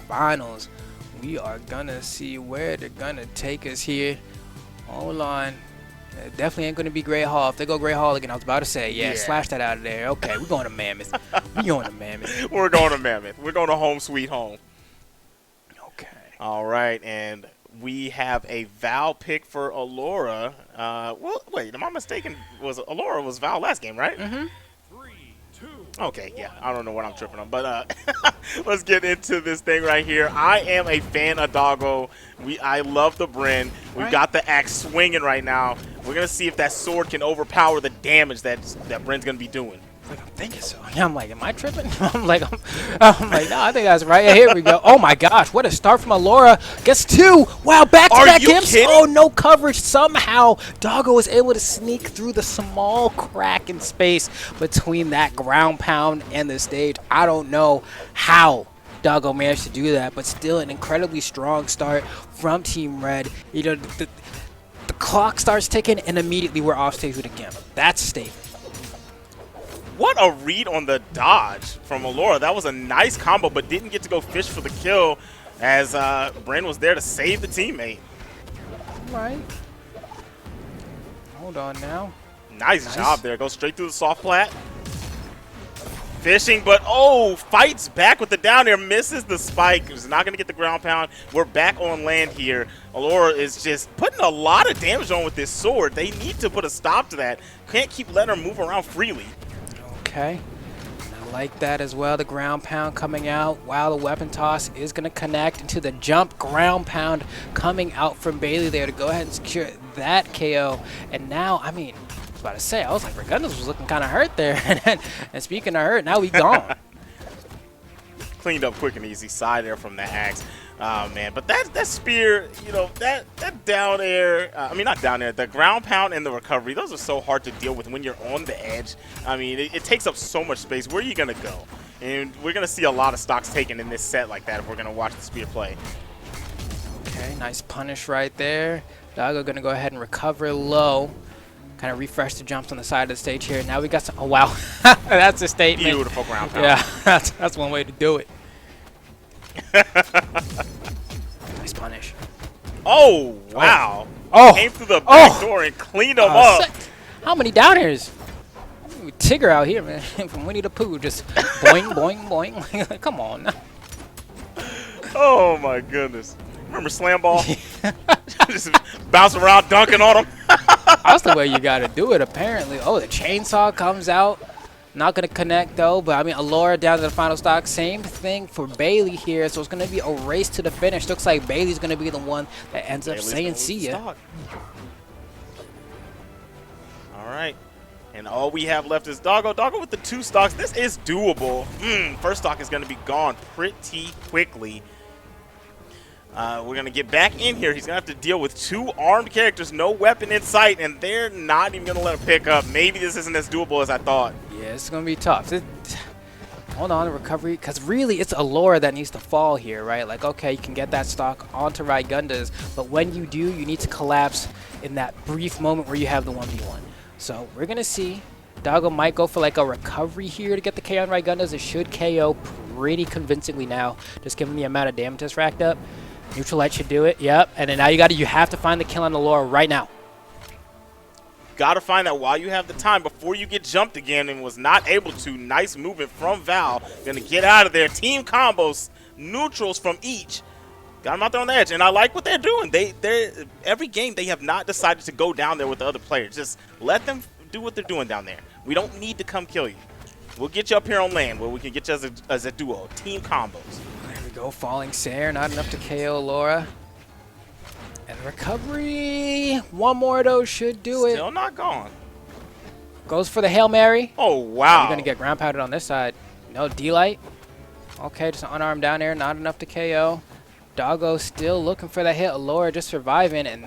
finals. We are gonna see where they're gonna take us here. Hold on. It definitely ain't gonna be Great Hall. If they go Great Hall again, I was about to say, yeah, slash that out of there. Okay, we're going to Mammoth. We're going to Mammoth. We're going to Mammoth. We're going to home sweet home. Okay. All right, and we have a Val pick for Allora. Well, wait, am I mistaken? Allora was Val last game, right? Mm-hmm. Okay, yeah, I don't know what I'm tripping on, but let's get into this thing right here. I am a fan of Doggo. I love the Bryn. We've got the axe swinging right now. We're gonna see if that sword can overpower the damage that Bryn's gonna be doing. Like, I'm thinking so. I'm like, am I tripping? I'm like, no, I think that's right. Here we go. Oh my gosh, what a start from Allora. Gets 2. Wow, back-to-back gimps. Oh, no coverage. Somehow, Doggo was able to sneak through the small crack in space between that ground pound and the stage. I don't know how Doggo managed to do that, but still an incredibly strong start from Team Red. You know, the clock starts ticking, and immediately we're off stage with a gimp. That's a statement. What a read on the dodge from Allora. That was a nice combo, but didn't get to go fish for the kill as Bryn was there to save the teammate. All right. Hold on now. Nice job there. Goes straight through the soft plat. Fishing, but fights back with the down air. Misses the spike. He's not going to get the ground pound. We're back on land here. Allora is just putting a lot of damage on with this sword. They need to put a stop to that. Can't keep letting her move around freely. Okay, I like that as well. The ground pound coming out while the weapon toss is going to connect into the jump. Ground pound coming out from Bailey there to go ahead and secure that KO. And now, I mean, I was about to say, I was like, Rygunduz was looking kind of hurt there. And speaking of hurt, now we gone. Cleaned up quick and easy side air from the axe. Oh, man. But that spear, you know, that down air, I mean, not down air, the ground pound and the recovery, those are so hard to deal with when you're on the edge. I mean, it takes up so much space. Where are you going to go? And we're going to see a lot of stocks taken in this set like that if we're going to watch the spear play. Okay, nice punish right there. Doggo going to go ahead and recover low. Kind of refresh the jumps on the side of the stage here. Now we got some, oh, wow. That's a statement. Beautiful ground pound. Yeah, that's one way to do it. Nice punish. Oh, wow. Oh. Came through the back door and cleaned them up. How many down airs? Tigger out here, man. From Winnie the Pooh. Just boing, boing, boing. Come on. Oh, my goodness. Remember Slam Ball? Just bounce around, dunking on them. That's the way you got to do it, apparently. Oh, the chainsaw comes out. Not going to connect, though. But, I mean, Allora down to the final stock. Same thing for Bailey here. So it's going to be a race to the finish. Looks like Bailey's going to be the one that ends up saying see ya. All right. And all we have left is Doggo. Doggo with the 2 stocks. This is doable. First stock is going to be gone pretty quickly. We're going to get back in here. He's going to have to deal with 2 armed characters, no weapon in sight, and they're not even going to let him pick up. Maybe this isn't as doable as I thought. Yeah, it's going to be tough. Hold on, recovery, because really it's Allora that needs to fall here, right? Like, okay, you can get that stock onto Rygunduz, but when you do, you need to collapse in that brief moment where you have the 1v1. So we're going to see. Doggo might go for like a recovery here to get the KO on Rygunduz. It should KO pretty convincingly now, just given the amount of damage that's racked up. Neutral light should do it. Yep. And then now you have to find the kill on Allora right now. Got to find that while you have the time before you get jumped again, and was not able to. Nice movement from Val. Going to get out of there. Team combos, neutrals from each. Got them out there on the edge, and I like what they're doing. Every game they have not decided to go down there with the other players. Just let them do what they're doing down there. We don't need to come kill you. We'll get you up here on land where we can get you as a duo. Team combos. There we go. Falling Sair. Not enough to KO Allora. And recovery. One more of those should do it. Still not gone. Goes for the Hail Mary. Oh, wow. You're going to get ground pounded on this side. No D-Light. Okay, just an unarmed down air. Not enough to KO. Doggo still looking for that hit. Allora just surviving, and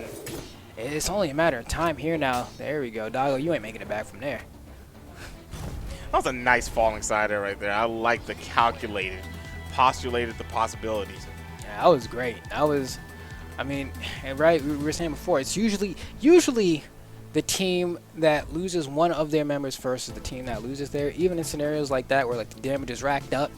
it's only a matter of time here now. There we go. Doggo, you ain't making it back from there. That was a nice falling side air right there. I like the calculated, postulated the possibilities. Yeah, that was great. That was, I mean, right, we were saying before, it's usually the team that loses one of their members first is the team that loses there. Even in scenarios like that where like the damage is racked up,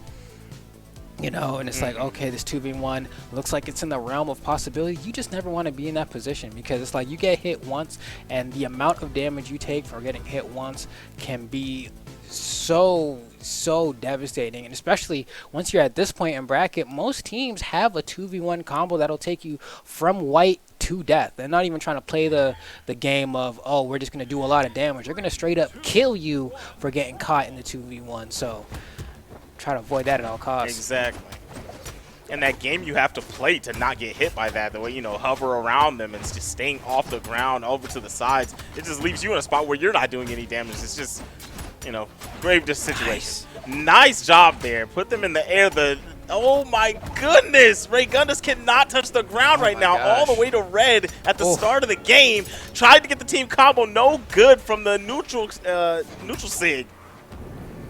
You know, and it's like, okay, this 2v1 looks like it's in the realm of possibility. You just never want to be in that position because it's like you get hit once, and the amount of damage you take for getting hit once can be so devastating. And especially once you're at this point in bracket, most teams have a 2v1 combo that'll take you from white to death. They're not even trying to play the game of, oh, we're just going to do a lot of damage. They're going to straight up kill you for getting caught in the 2v1. So try to avoid that at all costs. Exactly. And that game you have to play to not get hit by that, the way, you know, hover around them and just staying off the ground over to the sides, it just leaves you in a spot where you're not doing any damage. It's just, you know, grave situation. Nice job there. Put them in the air. Oh my goodness, Rygunduz cannot touch the ground right now. All the way to red at the start of the game. Tried to get the team combo, no good from the neutral sig.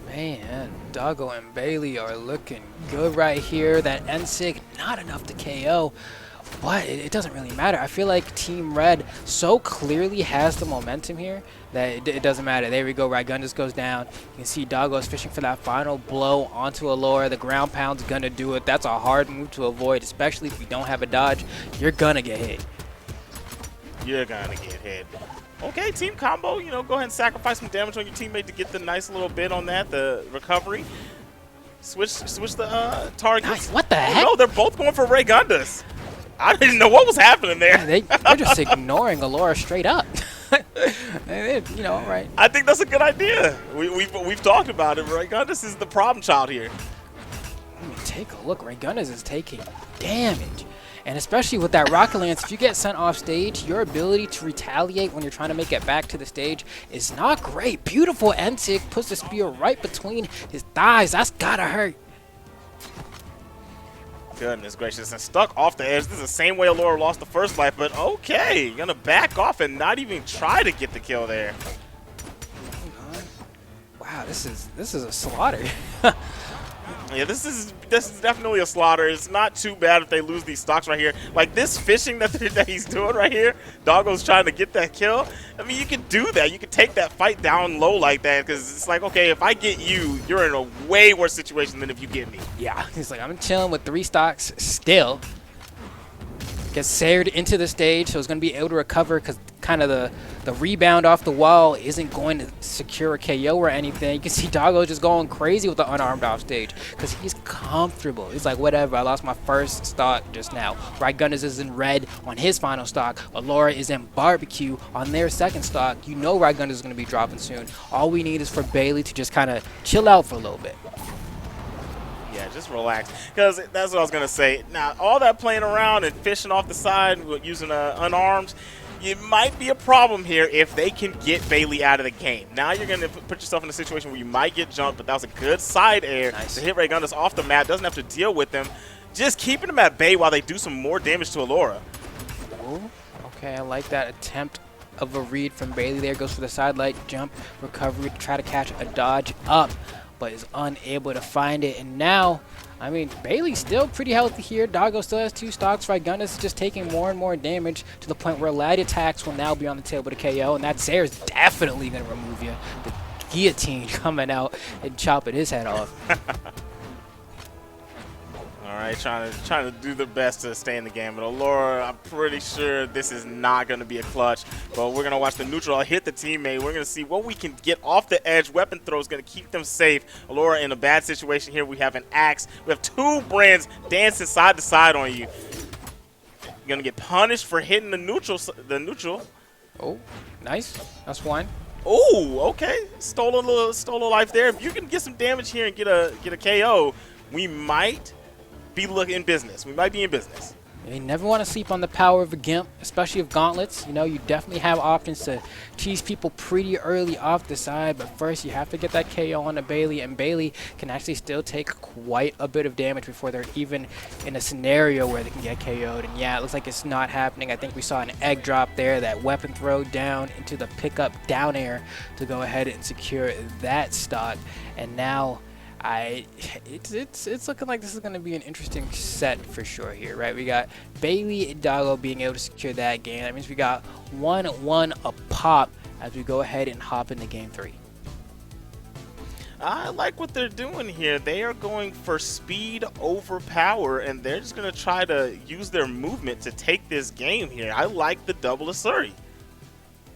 Man, Doggo and Baileyyyy are looking good right here. That N-Sig, not enough to KO, but it doesn't really matter. I feel like Team Red so clearly has the momentum here that it doesn't matter. There we go, Rygunduz goes down. You can see Doggo's fishing for that final blow onto Allora. The ground pound's gonna do it. That's a hard move to avoid, especially if you don't have a dodge. You're gonna get hit. You're gonna get hit. Okay, team combo, you know, go ahead and sacrifice some damage on your teammate to get the nice little bit on that, the recovery. Switch the targets. Nice. What the heck? No, they're both going for Rygunduz. I didn't know what was happening there. Yeah, they're just ignoring Allora straight up. You know, right. I think that's a good idea. We've talked about it. Rygunduz is the problem child here. Let me take a look. Rygunduz is taking damage. And especially with that Rocket Lance, if you get sent off stage, your ability to retaliate when you're trying to make it back to the stage is not great. Beautiful N-Sig puts the spear right between his thighs. That's gotta hurt. Goodness gracious, and stuck off the edge. This is the same way Allora lost the first life, but okay. Gonna back off and not even try to get the kill there. Wow, this is a slaughter. Yeah, this is definitely a slaughter. It's not too bad if they lose these stocks right here. Like this fishing that he's doing right here, Doggo's trying to get that kill. I mean, you can do that. You can take that fight down low like that because it's like, okay, if I get you, you're in a way worse situation than if you get me. Yeah, he's like, I'm chilling with 3 stocks still. Gets sared into the stage, so he's going to be able to recover because kind of the rebound off the wall isn't going to secure a KO or anything. You can see Doggo just going crazy with the unarmed off stage because he's comfortable. He's like, whatever, I lost my first stock just now. Rygunduz is in red on his final stock. Allora is in barbecue on their second stock. You know Rygunduz is going to be dropping soon. All we need is for Baileyyyy to just kind of chill out for a little bit. Yeah, just relax. Because that's what I was going to say. Now, all that playing around and fishing off the side using unarmed, it might be a problem here if they can get Baileyyyy out of the game. Now you're going to put yourself in a situation where you might get jumped, but that was a good side air to hit Rygunduz off the map. Doesn't have to deal with them. Just keeping them at bay while they do some more damage to Allora. Ooh, okay, I like that attempt of a read from Baileyyyy there. Goes for the side light, jump, recovery to try to catch a dodge up, but is unable to find it. And now, I mean, Baileyyy's still pretty healthy here. Doggo still has 2 stocks. Rygunduz is just taking more and more damage to the point where light attacks will now be on the table to KO, and that Zare's definitely going to remove you. The guillotine coming out and chopping his head off. All right, trying to do their best to stay in the game. But Allora, I'm pretty sure this is not going to be a clutch. But we're going to watch the neutral hit the teammate. We're going to see what we can get off the edge. Weapon throw is going to keep them safe. Allora in a bad situation here. We have an axe. We have 2 brands dancing side to side on you. You're going to get punished for hitting the neutral. Oh, nice. That's one. Oh, okay. Stole a life there. If you can get some damage here and get a KO, we might be in business. We might be in business. You never want to sleep on the power of a Gimp, especially with gauntlets. You know, you definitely have options to tease people pretty early off the side, but first you have to get that KO on the Baileyyyy, and Baileyyyy can actually still take quite a bit of damage before they're even in a scenario where they can get KO'd. And yeah, it looks like it's not happening. I think we saw an egg drop there, that weapon throw down into the pickup down air to go ahead and secure that stock. And now it's looking like this is going to be an interesting set for sure here, right? We got Baileyyyy and Doggo being able to secure that game. That means we got 1-1 a pop as we go ahead and hop into game 3. I like what they're doing here. They are going for speed over power, and they're just going to try to use their movement to take this game here. I like the double Asuri.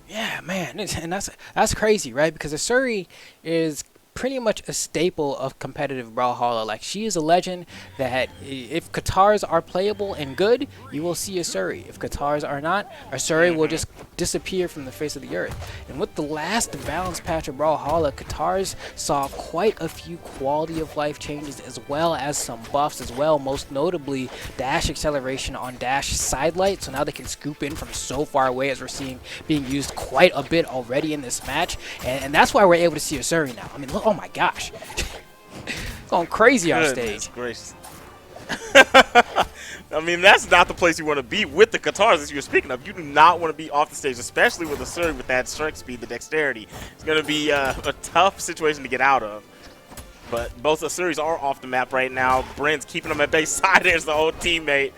Yeah, man, and that's crazy, right? Because Asuri is pretty much a staple of competitive Brawlhalla. Like, she is a legend that if Katars are playable and good, you will see Asuri. If Katars are not, Asuri will just disappear from the face of the earth. And with the last balance patch of Brawlhalla, Katars saw quite a few quality of life changes as well as some buffs as well, most notably dash acceleration on dash sidelight, so now they can scoop in from so far away, as we're seeing being used quite a bit already in this match, and that's why we're able to see Asuri now. I mean, look, oh my gosh. Going crazy on stage. Gracious. I mean, that's not the place you want to be with the Katars that you were speaking of. You do not want to be off the stage, especially with Asuri with that strike speed, the dexterity. It's going to be a tough situation to get out of. But both Asuris are off the map right now. Bryn's keeping them at base side. There's the old teammate.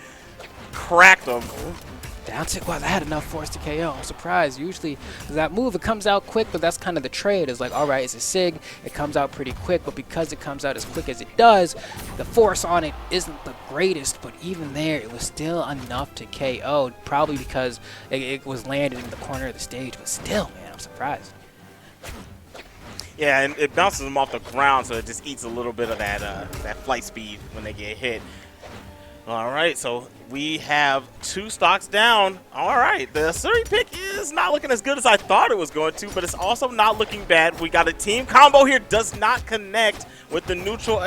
Cracked them. Down tick, wow, that had enough force to KO. I'm surprised. Usually, that move, it comes out quick, but that's kind of the trade. It's like, all right, it's a SIG. It comes out pretty quick, but because it comes out as quick as it does, the force on it isn't the greatest, but even there, it was still enough to KO, probably because it was landed in the corner of the stage, but still, man, I'm surprised. Yeah, and it bounces them off the ground, so it just eats a little bit of that flight speed when they get hit. All right, so we have 2 stocks down. All right, the Asuri pick is not looking as good as I thought it was going to, but it's also not looking bad. We got a team combo here, does not connect with the neutral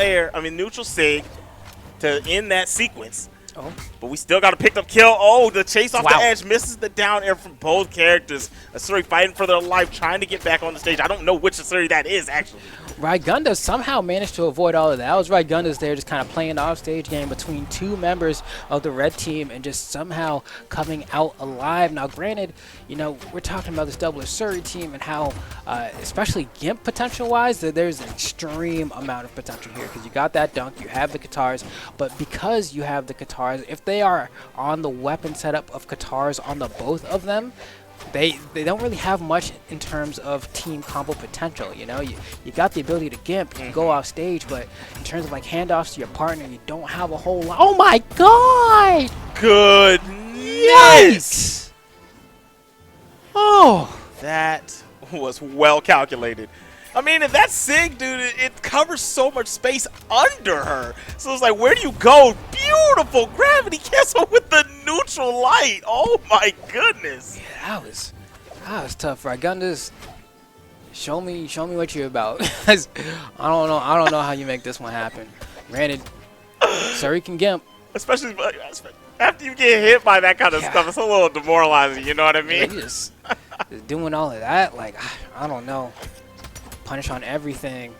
SIG to end that sequence. Oh. But we still got a picked up kill. Oh, the chase off the edge misses the down air from both characters. Asuri fighting for their life, trying to get back on the stage. I don't know which Asuri that is, actually. Rygunduz somehow managed to avoid all of that. That was Rygunduz there just kind of playing the off-stage game between 2 members of the red team and just somehow coming out alive. Now, granted, you know, we're talking about this double Asuri team and how, especially Gimp potential-wise, that there's an extreme amount of potential here because you got that dunk, you have the Katars, but because you have the Katars, if they are on the weapon setup of Katars on the both of them, they don't really have much in terms of team combo potential. You know, you got the ability to Gimp, you can go off stage, but in terms of like handoffs to your partner, you don't have a whole lot. Oh my god! Goodness! Oh, that was well calculated. I mean, if that SIG, dude, it covers so much space under her. So it's like, where do you go? Beautiful gravity cancel with the neutral light. Oh my goodness. Yeah, that was tough. Rygunduz, show me what you're about. I don't know how you make this one happen. Granted, Asuri can Gimp. Especially after you get hit by that kind of stuff, it's a little demoralizing, you know what I mean? Yeah, just doing all of that, like, I don't know. Punish on everything.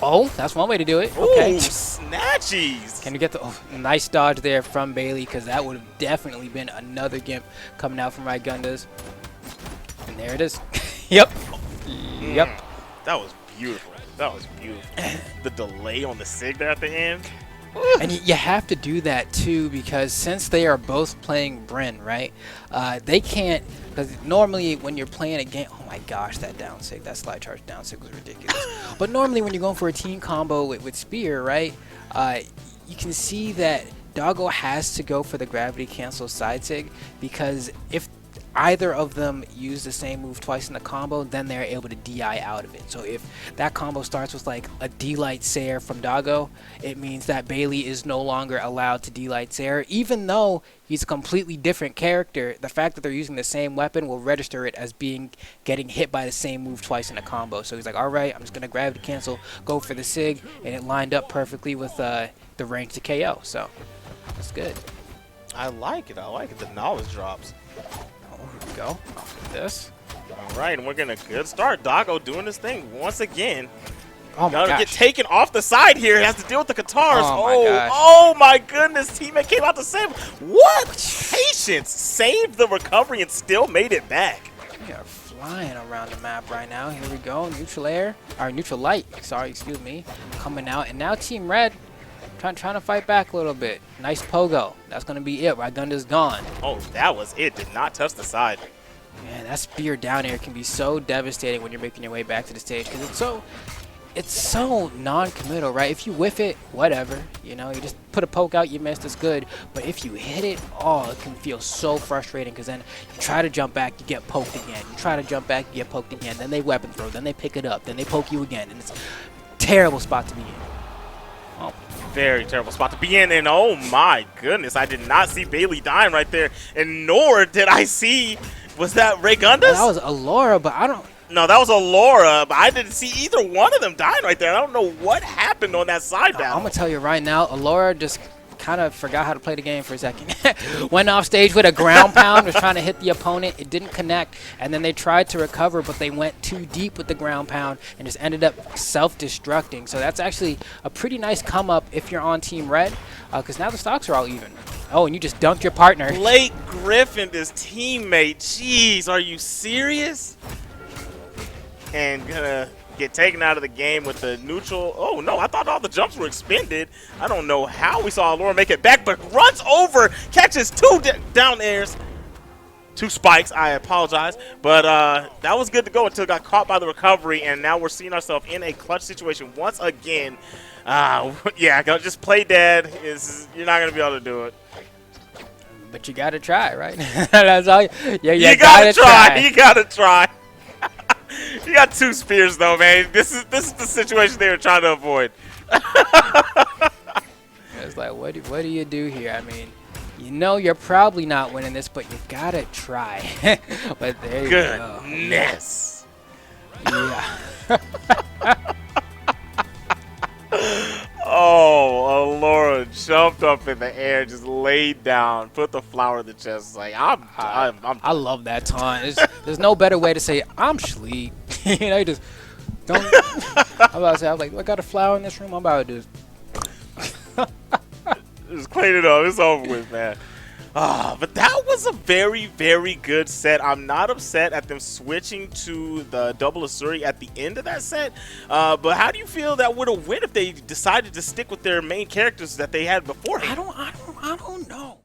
Oh, that's one way to do it. Okay. Ooh, snatchies. Can you get the nice dodge there from Bailey, because that would have definitely been another Gimp coming out from Rygunduz. And there it is. Yep. Yep. That was beautiful. That was beautiful. The delay on the SIG there at the end. And you have to do that too, because since they are both playing Bryn, right? They can't, because normally when you're playing a game, oh my gosh, that down sig, that slide charge down sig was ridiculous. But normally when you're going for a team combo with Spear, right? You can see that Doggo has to go for the gravity cancel side sig, because if either of them use the same move twice in the combo, then they're able to DI out of it. So if that combo starts with like a D-Light Sair from Doggo, it means that Bailey is no longer allowed to D-Light Sair, even though he's a completely different character. The fact that they're using the same weapon will register it as getting hit by the same move twice in a combo. So he's like, all right, I'm just gonna gravity cancel, go for the SIG, and it lined up perfectly with the range to KO. So that's good. I like it. The knowledge drops. Here we go. Off this. All right, and we're getting a good start. Doggo doing his thing once again. Oh my gosh. Get taken off the side here. He has to deal with the Katars. Oh my goodness. Teammate came out to save. What patience. Saved the recovery and still made it back. We are flying around the map right now. Here we go. Neutral air. Or neutral light. Sorry, excuse me. Coming out. And now Team Red trying to fight back a little bit. Nice pogo. That's going to be it. Rygunduz gone. Oh, that was it. Did not touch the side. Man, that spear down air can be so devastating when you're making your way back to the stage because it's so non-committal, right? If you whiff it, whatever, you know, you just put a poke out, you missed, it's good. But if you hit it, oh, it can feel so frustrating because then you try to jump back, you get poked again. You try to jump back, you get poked again. Then they weapon throw, then they pick it up, then they poke you again, and it's a terrible spot to be in. Oh. Very terrible spot to be in, and oh my goodness, I did not see Bailey dying right there, and nor did I see, was that Rygunduz? That was Allora, but I don't... No, that was Allora, but I didn't see either one of them dying right there. I don't know what happened on that side battle. I'm going to tell you right now, Allora just kind of forgot how to play the game for a second. Went off stage with a ground pound, was trying to hit the opponent. It didn't connect, and then they tried to recover, but they went too deep with the ground pound and just ended up self-destructing. So that's actually a pretty nice come-up if you're on Team Red, because now the stocks are all even. Oh, and you just dunked your partner. Blake Griffin, his teammate. Jeez, are you serious? And gonna get taken out of the game with the neutral. Oh no, I thought all the jumps were expended. I don't know how we saw Allora make it back, but runs over, catches two down airs, two spikes. I apologize, but that was good to go until it got caught by the recovery, and now we're seeing ourselves in a clutch situation once again. Yeah, just play dead. You're not gonna be able to do it. But you gotta try, right? That's all. Yeah, you gotta try. You gotta try. You got two spears though, man. This is the situation they were trying to avoid. It's like, what do you do here? I mean, you know you're probably not winning this, but you gotta try. But there you go. Goodness. Yeah. Oh, Allora jumped up in the air, just laid down, put the flower in the chest. Like I love that taunt. There's no better way to say I'm sleep. You know, you just don't. I'm about to say, I was like, I got a flower in this room. I'm about to just clean it up. It's over with, man. But that was a very, very good set. I'm not upset at them switching to the double Asuri at the end of that set. But how do you feel that would have went if they decided to stick with their main characters that they had beforehand? I don't know.